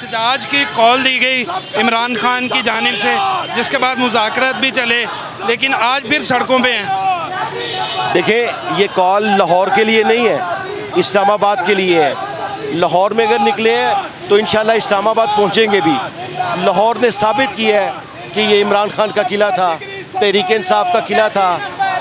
एहतजाज की कॉल दी गई इमरान खान की जानिब से, जिसके बाद मुज़ाकरात भी चले, लेकिन आज फिर सड़कों पे हैं। देखिए, ये कॉल लाहौर के लिए नहीं है, इस्लामाबाद के लिए है। लाहौर में अगर निकले हैं तो इंशाल्लाह इस्लामाबाद पहुंचेंगे भी। लाहौर ने साबित किया है कि ये इमरान खान का किला था, तहरीक इंसाफ का किला था।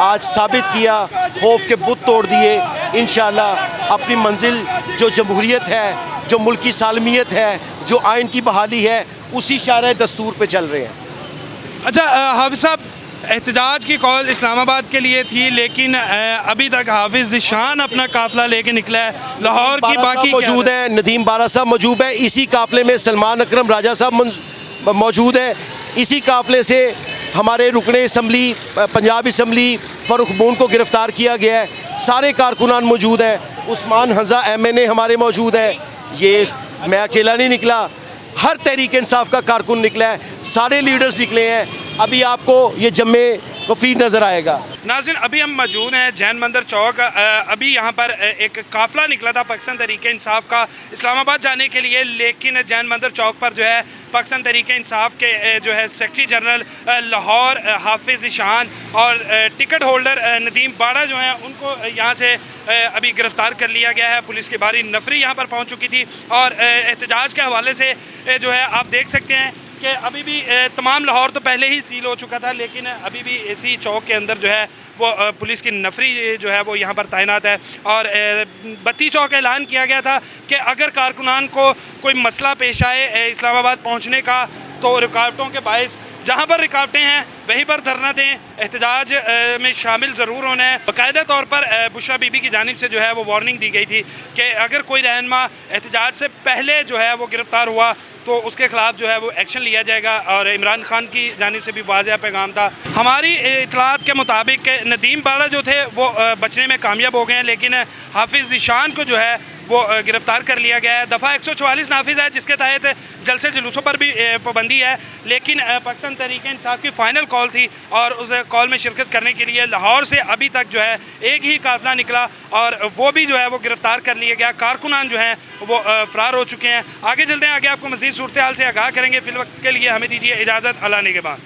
आज साबित किया, खौफ के बुत तोड़ दिए। इंशाल्लाह अपनी मंजिल जो जमहूरियत है, जो मुल्क की सालमियत है, जो आइन की बहाली है, उसी शारा दस्तूर पे चल रहे हैं। अच्छा हाफिज़ साहब, एहतजाज की कॉल इस्लामाबाद के लिए थी, लेकिन अभी तक हाफिज़ ज़ीशान अपना काफ़िला लेके निकला है। लाहौर की बाकी मौजूद है, नदीम बारा साहब मौजूद है। इसी काफ़िले में सलमान अकरम राजा साहब मौजूद है। इसी काफ़िले से हमारे रुकने assembly Punjab assembly Farooq moon को गिरफ़्तार किया गया है। सारे कारकुनान मौजूद हैं। उस्मान हज़ा MNA हमारे मौजूद है। ये मैं अकेला नहीं निकला, हर तहरीक इंसाफ का कारकुन निकला है, सारे लीडर्स निकले हैं। अभी आपको ये जम्मे को फीड नज़र आएगा। नाज़रीन, अभी हम मौजूद हैं जैन मंदिर चौक। अभी यहाँ पर एक काफ़िला निकला था पाकिस्तान तहरीक इंसाफ का इस्लामाबाद जाने के लिए, लेकिन जैन मंदिर चौक पर जो है पाकिस्तान तहरीक इंसाफ के जो है सेक्रेटरी जनरल लाहौर हाफिज़ ज़ीशान और टिकट होल्डर नदीम बाड़ा जो हैं, उनको यहाँ से अभी गिरफ़्तार कर लिया गया है। पुलिस की भारी नफरी यहाँ पर पहुँच चुकी थी और एहतजाज के हवाले से जो है आप देख सकते हैं कि अभी भी तमाम लाहौर तो पहले ही सील हो चुका था, लेकिन अभी भी इसी चौक के अंदर जो है वो पुलिस की नफरी जो है वो यहाँ पर तैनात है। और 32 चौक का ऐलान किया गया था कि अगर कारकुनान को कोई मसला पेश आए इस्लामाबाद पहुँचने का, तो रुकावटों के बायस जहाँ पर रुकावटें हैं वहीं पर धरना दें, एहतजाज में शामिल ज़रूर होना है। बाकायदा तौर पर बुशरा बीबी की जानिब से जो है वो वार्निंग दी गई थी कि अगर कोई रहनुमा एहतजाज से पहले जो है वो गिरफ़्तार हुआ तो उसके ख़िलाफ़ जो है वो एक्शन लिया जाएगा। और इमरान खान की जानिब से भी वाज़ेह पैगाम था। हमारी इतलात के मुताबिक नदीम बाड़ा जो थे वो बचने में कामयाब हो गए हैं, लेकिन हाफिज़ ज़ीशान को जो है वो गिरफ़्तार कर लिया गया है। दफ़ा 144 नाफिज़ है, जिसके तहत जलसे जुलूसों पर भी पाबंदी है, लेकिन पाकिस्तान तहरीक इंसाफ की फ़ाइनल कॉल थी और उस कॉल में शिरकत करने के लिए लाहौर से अभी तक जो है एक ही काफ़िला निकला और वो भी जो है वो गिरफ़्तार कर लिया गया। कारकुनान जो हैं वो फ़रार हो चुके हैं। आगे चलते हैं, आगे आपको मज़ीद सूरत हाल से आगाह करेंगे। फ़िलवक्त के लिए हमें दीजिए इजाज़त। अल्लाह ने के बाद।